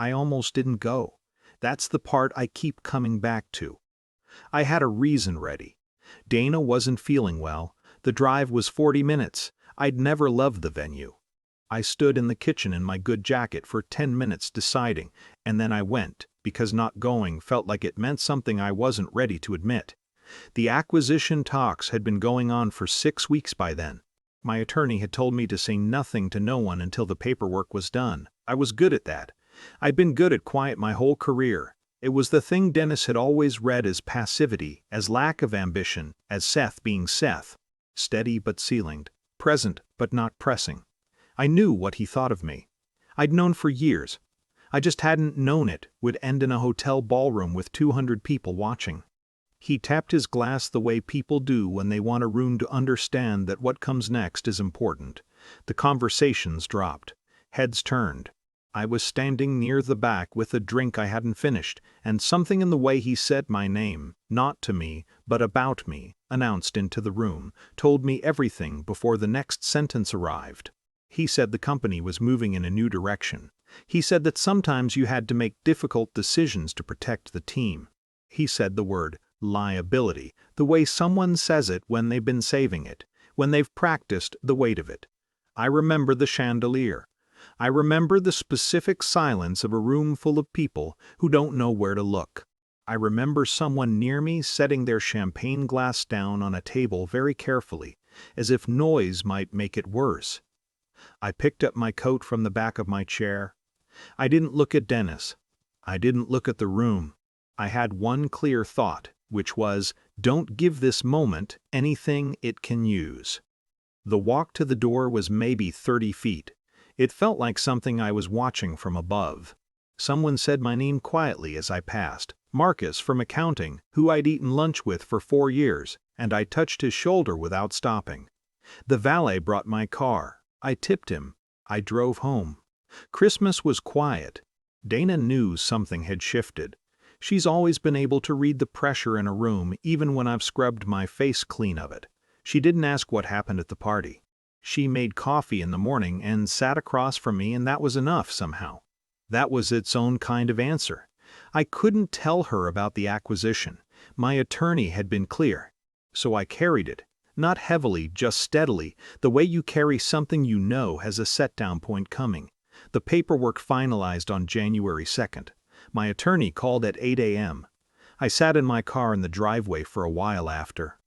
I almost didn't go. That's the part I keep coming back to. I had a reason ready. Dana wasn't feeling well. The drive was 40 minutes. I'd never loved the venue. I stood in the kitchen in my good jacket for 10 minutes deciding, and then I went, because not going felt like it meant something I wasn't ready to admit. The acquisition talks had been going on for 6 weeks by then. My attorney had told me to say nothing to no one until the paperwork was done. I was good at that. I'd been good at quiet my whole career. It was the thing Dennis had always read as passivity, as lack of ambition, as Seth being Seth. Steady but ceilinged, present but not pressing. I knew what he thought of me. I'd known for years. I just hadn't known it would end in a hotel ballroom with 200 people watching. He tapped his glass the way people do when they want a room to understand that what comes next is important. The conversations dropped. Heads turned. I was standing near the back with a drink I hadn't finished, and something in the way he said my name, not to me, but about me, announced into the room, told me everything before the next sentence arrived. He said the company was moving in a new direction. He said that sometimes you had to make difficult decisions to protect the team. He said the word liability, the way someone says it when they've been saving it, when they've practiced the weight of it. I remember the chandelier. I remember the specific silence of a room full of people who don't know where to look. I remember someone near me setting their champagne glass down on a table very carefully, as if noise might make it worse. I picked up my coat from the back of my chair. I didn't look at Dennis. I didn't look at the room. I had one clear thought, which was, don't give this moment anything it can use. The walk to the door was maybe 30 feet. It felt like something I was watching from above. Someone said my name quietly as I passed, Marcus from accounting, who I'd eaten lunch with for 4 years, and I touched his shoulder without stopping. The valet brought my car. I tipped him. I drove home. Christmas was quiet. Dana knew something had shifted. She's always been able to read the pressure in a room even when I've scrubbed my face clean of it. She didn't ask what happened at the party. She made coffee in the morning and sat across from me, and that was enough somehow. That was its own kind of answer. I couldn't tell her about the acquisition. My attorney had been clear. So I carried it. Not heavily, just steadily, the way you carry something you know has a set-down point coming. The paperwork finalized on January 2nd. My attorney called at 8 a.m. I sat in my car in the driveway for a while after.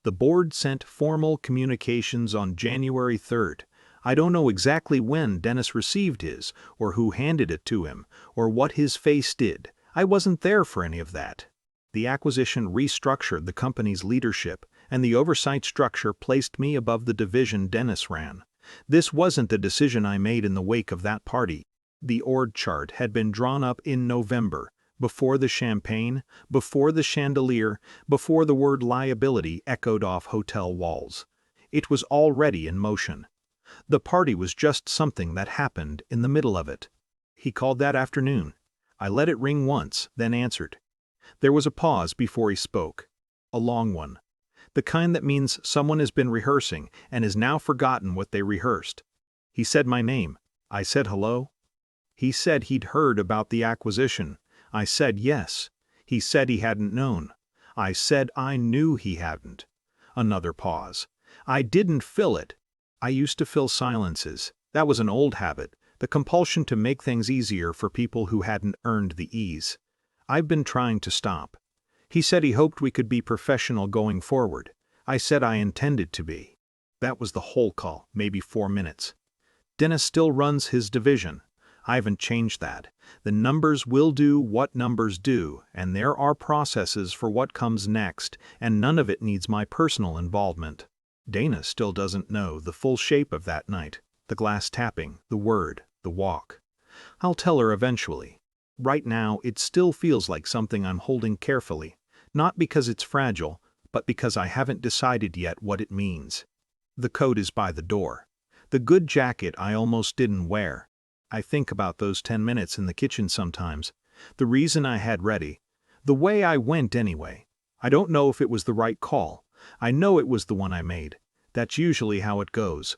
The board sent formal communications on January 3rd. I don't know exactly when Dennis received his, or who handed it to him, or what his face did. I wasn't there for any of that. The acquisition restructured the company's leadership, and the oversight structure placed me above the division Dennis ran. This wasn't the decision I made in the wake of that party. The org chart had been drawn up in November, before the champagne, before the chandelier, before the word liability echoed off hotel walls. It was already in motion. The party was just something that happened in the middle of it. He called that afternoon. I let it ring once, then answered. There was a pause before he spoke. A long one. The kind that means someone has been rehearsing and has now forgotten what they rehearsed. He said my name. I said hello. He said he'd heard about the acquisition. I said yes. He said he hadn't known. I said I knew he hadn't. Another pause. I didn't fill it. I used to fill silences. That was an old habit, the compulsion to make things easier for people who hadn't earned the ease. I've been trying to stop. He said he hoped we could be professional going forward. I said I intended to be. That was the whole call, maybe 4 minutes. Dennis still runs his division. I haven't changed that. The numbers will do what numbers do, and there are processes for what comes next, and none of it needs my personal involvement. Dana still doesn't know the full shape of that night, the glass tapping, the word, the walk. I'll tell her eventually. Right now, it still feels like something I'm holding carefully, not because it's fragile, but because I haven't decided yet what it means. The coat is by the door. The good jacket I almost didn't wear. I think about those 10 minutes in the kitchen sometimes. The reason I had ready. The way I went anyway. I don't know if it was the right call. I know it was the one I made. That's usually how it goes.